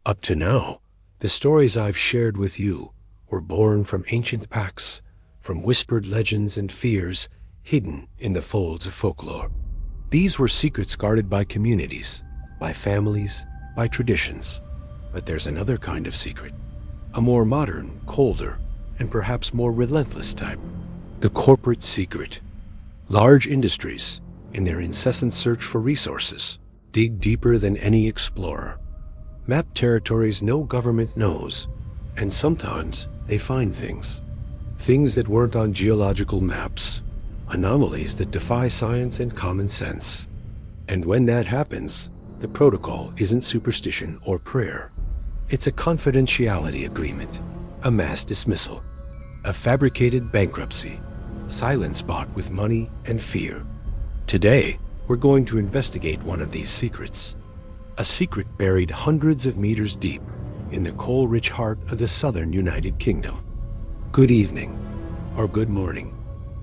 Up to now, the stories I've shared with you were born from ancient pacts, from whispered legends and fears hidden in the folds of folklore. These were secrets guarded by communities, by families, by traditions. But there's another kind of secret, a more modern, colder, and perhaps more relentless type. The corporate secret. Large industries, in their incessant search for resources, dig deeper than any explorer. Map territories no government knows, and sometimes they find things. Things that weren't on geological maps, anomalies that defy science and common sense. And when that happens, the protocol isn't superstition or prayer. It's a confidentiality agreement, a mass dismissal, a fabricated bankruptcy, silence bought with money and fear. Today, we're going to investigate one of these secrets. A secret buried hundreds of meters deep in the coal-rich heart of the southern United Kingdom. Good evening, or good morning.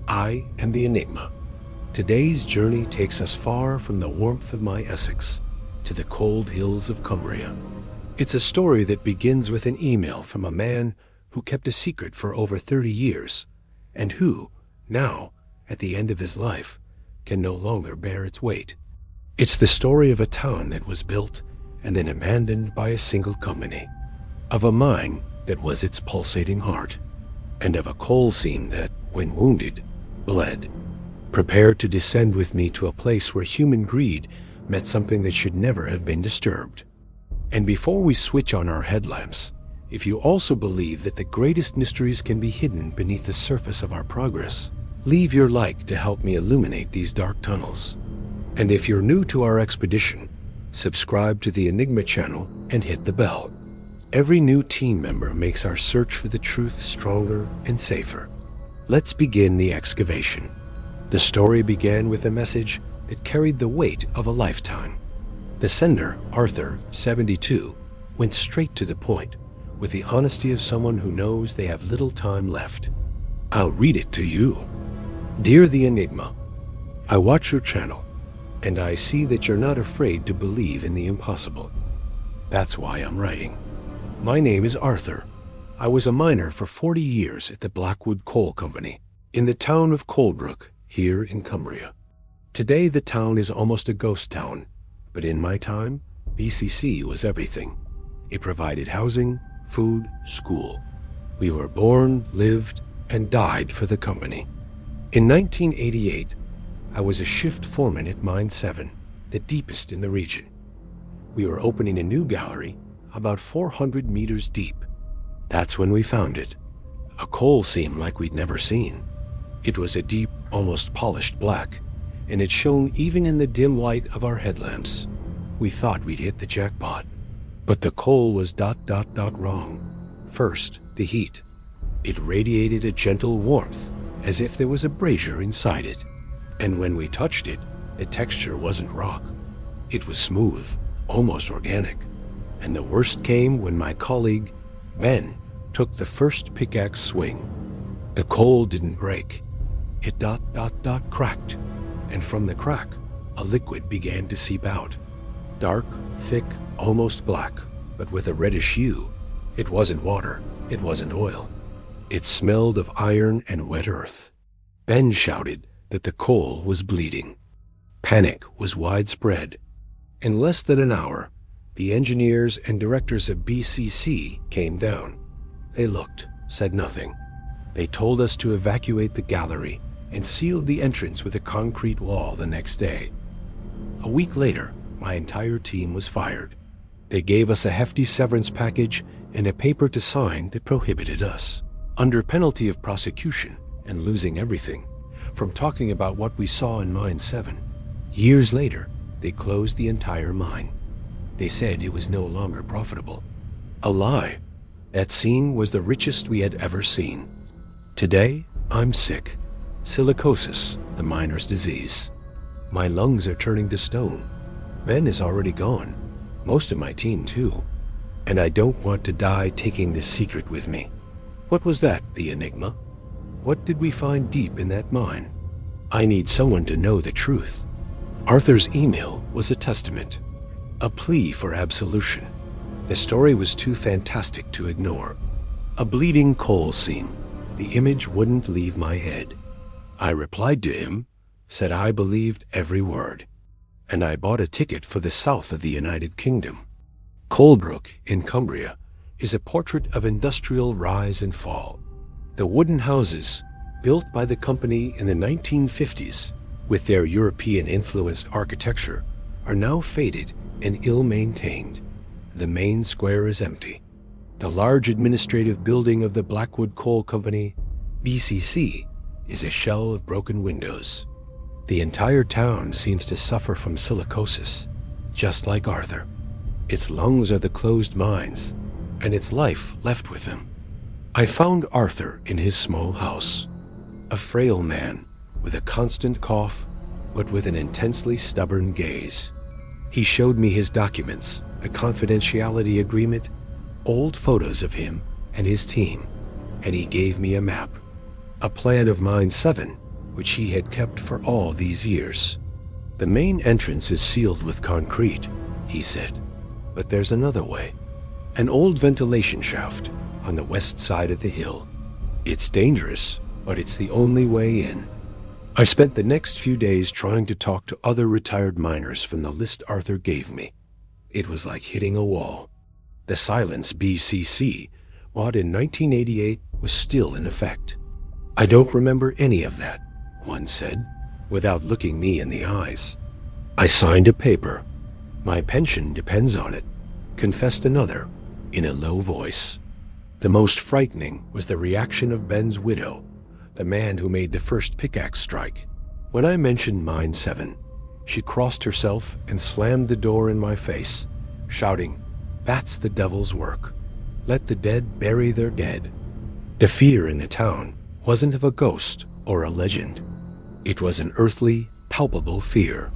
I am the Enigma. Today's journey takes us far from the warmth of my Essex to the cold hills of Cumbria. It's a story that begins with an email from a man who kept a secret for over 30 years, and who, now, at the end of his life, can no longer bear its weight. It's the story of a town that was built and then abandoned by a single company, of a mine that was its pulsating heart, and of a coal seam that, when wounded, bled. Prepare to descend with me to a place where human greed met something that should never have been disturbed. And before we switch on our headlamps, if you also believe that the greatest mysteries can be hidden beneath the surface of our progress, leave your like to help me illuminate these dark tunnels. And if you're new to our expedition, subscribe to the Enigma channel and hit the bell. Every new team member makes our search for the truth stronger and safer. Let's begin the excavation. The story began with a message that carried the weight of a lifetime. The sender, Arthur, 72, went straight to the point, with the honesty of someone who knows they have little time left. I'll read it to you. Dear the Enigma, I watch your channel, and I see that you're not afraid to believe in the impossible. That's why I'm writing. My name is Arthur. I was a miner for 40 years at the Blackwood Coal Company, in the town of Coldbrook, here in Cumbria. Today the town is almost a ghost town. But in my time, BCC was everything. It provided housing, food, school. We were born, lived, and died for the company. In 1988, I was a shift foreman at Mine 7, the deepest in the region. We were opening a new gallery about 400 meters deep. That's when we found it. A coal seam like we'd never seen. It was a deep, almost polished black, and it shone even in the dim light of our headlamps. We thought we'd hit the jackpot. But the coal was ... wrong. First, the heat. It radiated a gentle warmth, as if there was a brazier inside it. And when we touched it, the texture wasn't rock. It was smooth, almost organic. And the worst came when my colleague, Ben, took the first pickaxe swing. The coal didn't break. It ... cracked. And from the crack, a liquid began to seep out. Dark, thick, almost black, but with a reddish hue. It wasn't water, it wasn't oil. It smelled of iron and wet earth. Ben shouted that the coal was bleeding. Panic was widespread. In less than an hour, the engineers and directors of BCC came down. They looked, said nothing. They told us to evacuate the gallery and sealed the entrance with a concrete wall the next day. A week later, my entire team was fired. They gave us a hefty severance package and a paper to sign that prohibited us, under penalty of prosecution and losing everything, from talking about what we saw in Mine 7. Years later, they closed the entire mine. They said it was no longer profitable. A lie. That scene was the richest we had ever seen. Today, I'm sick. Silicosis, the miner's disease. My lungs are turning to stone. Ben is already gone. Most of my team, too. And I don't want to die taking this secret with me. What was that, the Enigma? What did we find deep in that mine? I need someone to know the truth. Arthur's email was a testament, a plea for absolution. The story was too fantastic to ignore. A bleeding coal scene. The image wouldn't leave my head. I replied to him, said I believed every word, and I bought a ticket for the south of the United Kingdom. Colebrook, in Cumbria, is a portrait of industrial rise and fall. The wooden houses, built by the company in the 1950s, with their European-influenced architecture, are now faded and ill-maintained. The main square is empty. The large administrative building of the Blackwood Coal Company, BCC, is a shell of broken windows. The entire town seems to suffer from silicosis, just like Arthur. Its lungs are the closed mines, and its life left with them. I found Arthur in his small house, a frail man with a constant cough, but with an intensely stubborn gaze. He showed me his documents, the confidentiality agreement, old photos of him and his team, and he gave me a map, a plan of Mine 7, which he had kept for all these years. The main entrance is sealed with concrete, he said, but there's another way. An old ventilation shaft on the west side of the hill. It's dangerous, but it's the only way in. I spent the next few days trying to talk to other retired miners from the list Arthur gave me. It was like hitting a wall. The silence BCC, bought in 1988, was still in effect. I don't remember any of that, one said, without looking me in the eyes. I signed a paper. My pension depends on it, confessed another, in a low voice. The most frightening was the reaction of Ben's widow, the man who made the first pickaxe strike. When I mentioned Mine 7, she crossed herself and slammed the door in my face, shouting, "That's the devil's work. Let the dead bury their dead." The fear in the town wasn't of a ghost or a legend. It was an earthly, palpable fear.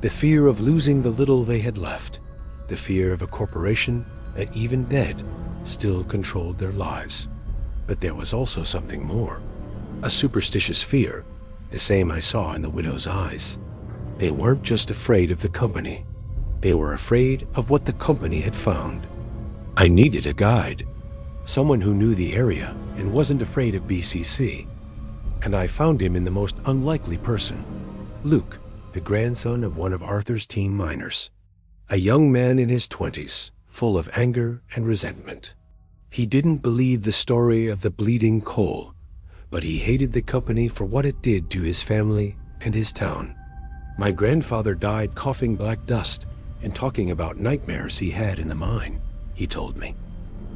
The fear of losing the little they had left. The fear of a corporation that, even dead, still controlled their lives. But there was also something more. A superstitious fear, the same I saw in the widow's eyes. They weren't just afraid of the company. They were afraid of what the company had found. I needed a guide, someone who knew the area and wasn't afraid of BCC. And I found him in the most unlikely person, Luke, the grandson of one of Arthur's team miners. A young man in his 20s, full of anger and resentment. He didn't believe the story of the bleeding coal, but he hated the company for what it did to his family and his town. My grandfather died coughing black dust and talking about nightmares he had in the mine, he told me.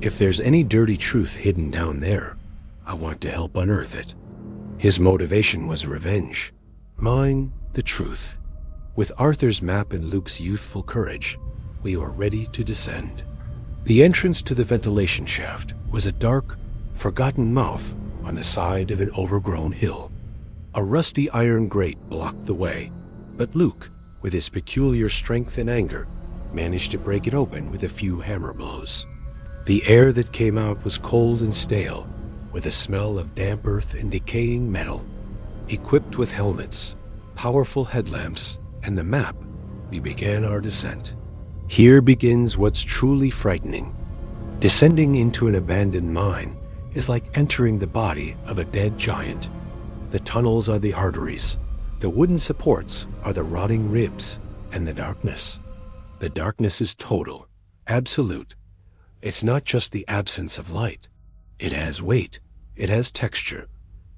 If there's any dirty truth hidden down there, I want to help unearth it. His motivation was revenge. Mine, the truth. With Arthur's map and Luke's youthful courage, we were ready to descend. The entrance to the ventilation shaft was a dark, forgotten mouth on the side of an overgrown hill. A rusty iron grate blocked the way, but Luke, with his peculiar strength and anger, managed to break it open with a few hammer blows. The air that came out was cold and stale, with a smell of damp earth and decaying metal. Equipped with helmets, powerful headlamps, and the map, we began our descent. Here begins what's truly frightening. Descending into an abandoned mine is like entering the body of a dead giant. The tunnels are the arteries, the wooden supports are the rotting ribs, and the darkness. The darkness is total, absolute. It's not just the absence of light. It has weight, it has texture.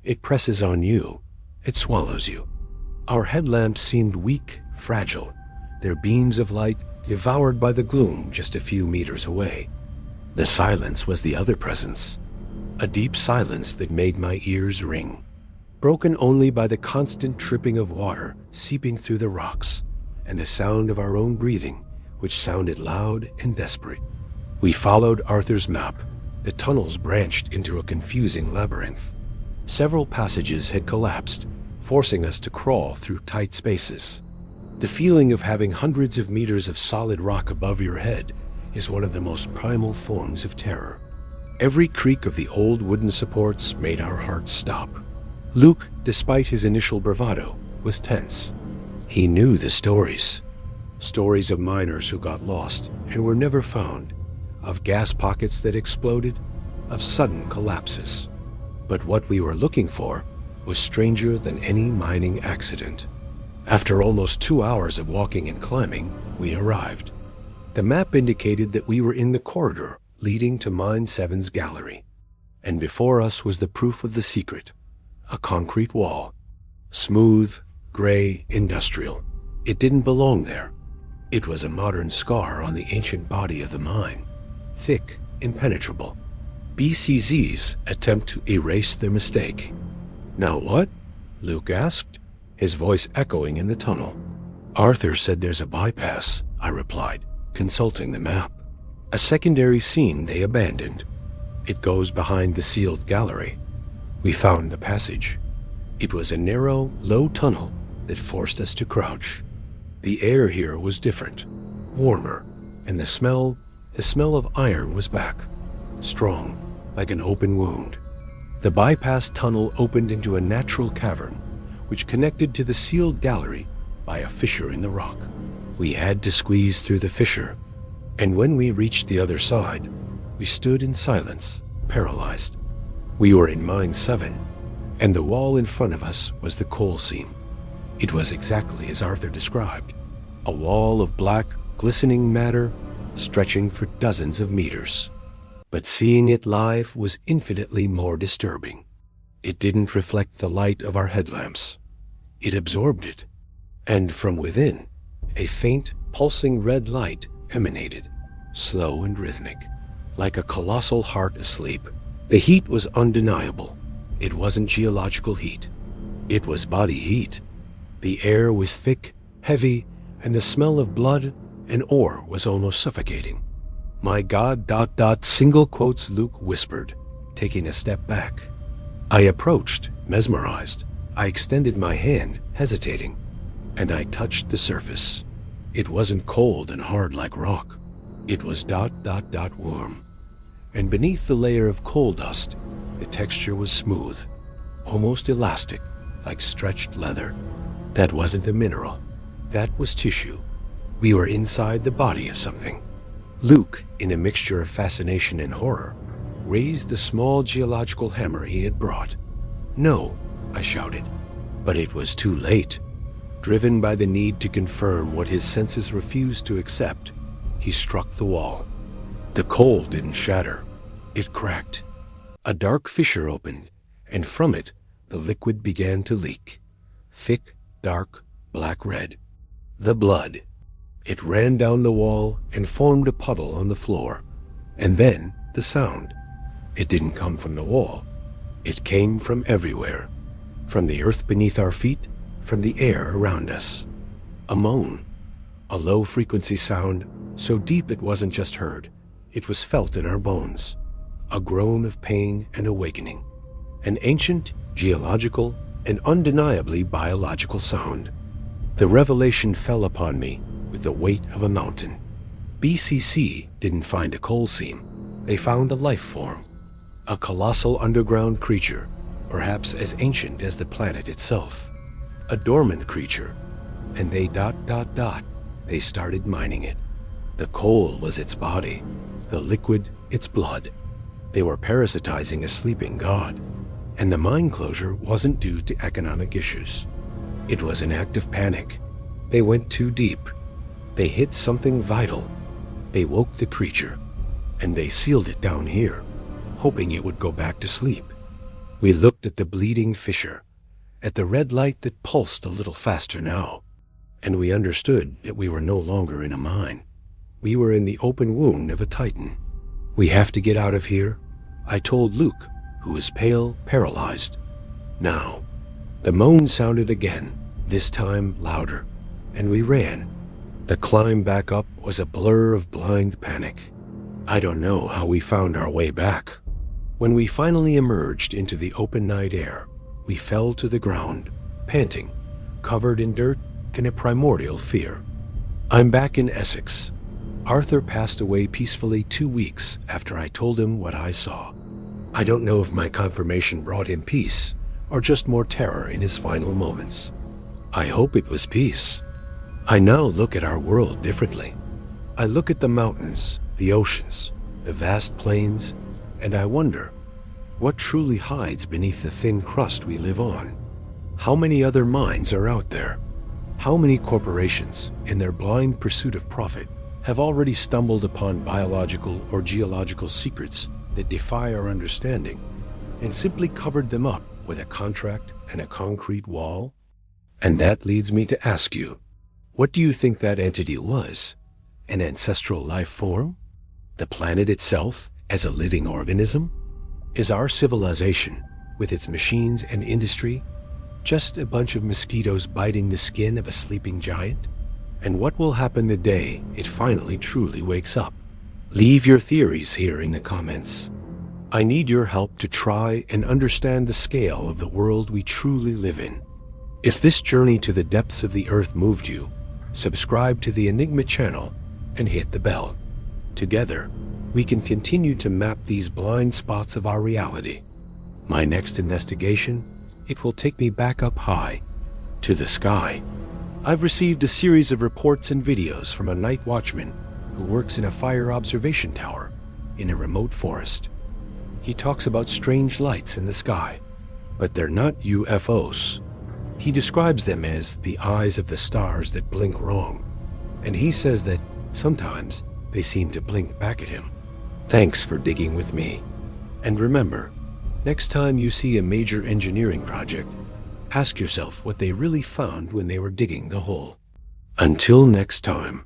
It presses on you, it swallows you. Our headlamps seemed weak, fragile, their beams of light devoured by the gloom just a few meters away. The silence was the other presence, a deep silence that made my ears ring, broken only by the constant dripping of water seeping through the rocks, and the sound of our own breathing, which sounded loud and desperate. We followed Arthur's map. The tunnels branched into a confusing labyrinth. Several passages had collapsed, forcing us to crawl through tight spaces. The feeling of having hundreds of meters of solid rock above your head is one of the most primal forms of terror. Every creak of the old wooden supports made our hearts stop. Luke, despite his initial bravado, was tense. He knew the stories. Stories of miners who got lost and were never found, of gas pockets that exploded, of sudden collapses. But what we were looking for was stranger than any mining accident. After almost 2 hours of walking and climbing, we arrived. The map indicated that we were in the corridor leading to Mine 7's gallery. And before us was the proof of the secret, a concrete wall. Smooth, gray, industrial. It didn't belong there. It was a modern scar on the ancient body of the mine, thick, impenetrable. BCZ's attempt to erase their mistake. Now what? Luke asked, his voice echoing in the tunnel. Arthur said there's a bypass, I replied, consulting the map. A secondary scene they abandoned. It goes behind the sealed gallery. We found the passage. It was a narrow, low tunnel that forced us to crouch. The air here was different, warmer, and the smell of iron was back, strong, like an open wound. The bypass tunnel opened into a natural cavern, which connected to the sealed gallery by a fissure in the rock. We had to squeeze through the fissure, and when we reached the other side, we stood in silence, paralyzed. We were in Mine 7, and the wall in front of us was the coal seam. It was exactly as Arthur described, a wall of black, glistening matter stretching for dozens of meters. But seeing it live was infinitely more disturbing. It didn't reflect the light of our headlamps. It absorbed it, and from within, a faint, pulsing red light emanated, slow and rhythmic, like a colossal heart asleep. The heat was undeniable. It wasn't geological heat. It was body heat. The air was thick, heavy, and the smell of blood and ore was almost suffocating. My God, ... single quotes Luke whispered, taking a step back. I approached, mesmerized. I extended my hand, hesitating, and I touched the surface. It wasn't cold and hard like rock. It was ... warm. And beneath the layer of coal dust, the texture was smooth, almost elastic, like stretched leather. That wasn't a mineral. That was tissue. We were inside the body of something. Luke, in a mixture of fascination and horror, raised the small geological hammer he had brought. No, I shouted. But it was too late. Driven by the need to confirm what his senses refused to accept, he struck the wall. The coal didn't shatter. It cracked. A dark fissure opened, and from it, the liquid began to leak. Thick, dark, black-red. The blood. It ran down the wall and formed a puddle on the floor. And then, the sound. It didn't come from the wall. It came from everywhere. From the earth beneath our feet, from the air around us. A moan. A low-frequency sound, so deep it wasn't just heard. It was felt in our bones. A groan of pain and awakening. An ancient, geological, and undeniably biological sound. The revelation fell upon me with the weight of a mountain. BCC didn't find a coal seam. They found a life form. A colossal underground creature, perhaps as ancient as the planet itself. A dormant creature. And they ... they started mining it. The coal was its body. The liquid, its blood. They were parasitizing a sleeping god. And the mine closure wasn't due to economic issues. It was an act of panic. They went too deep. They hit something vital. They woke the creature. And they sealed it down here, hoping it would go back to sleep. We looked at the bleeding fissure, at the red light that pulsed a little faster now. And we understood that we were no longer in a mine. We were in the open wound of a titan. We have to get out of here, I told Luke, who was pale, paralyzed. Now, the moan sounded again, this time louder, and we ran. The climb back up was a blur of blind panic. I don't know how we found our way back. When we finally emerged into the open night air, we fell to the ground, panting, covered in dirt and a primordial fear. I'm back in Essex. Arthur passed away peacefully 2 weeks after I told him what I saw. I don't know if my confirmation brought him peace or just more terror in his final moments. I hope it was peace. I now look at our world differently. I look at the mountains, the oceans, the vast plains, and I wonder, what truly hides beneath the thin crust we live on? How many other minds are out there? How many corporations, in their blind pursuit of profit, have already stumbled upon biological or geological secrets that defy our understanding, and simply covered them up with a contract and a concrete wall? And that leads me to ask you, what do you think that entity was? An ancestral life form? The planet itself as a living organism? Is our civilization, with its machines and industry, just a bunch of mosquitoes biting the skin of a sleeping giant? And what will happen the day it finally truly wakes up? Leave your theories here in the comments. I need your help to try and understand the scale of the world we truly live in. If this journey to the depths of the earth moved you, subscribe to the Enigma channel and hit the bell. Together, we can continue to map these blind spots of our reality. My next investigation, it will take me back up high, to the sky. I've received a series of reports and videos from a night watchman who works in a fire observation tower in a remote forest. He talks about strange lights in the sky, but they're not UFOs. He describes them as the eyes of the stars that blink wrong, and he says that sometimes they seem to blink back at him. Thanks for digging with me. And remember, next time you see a major engineering project, ask yourself what they really found when they were digging the hole. Until next time.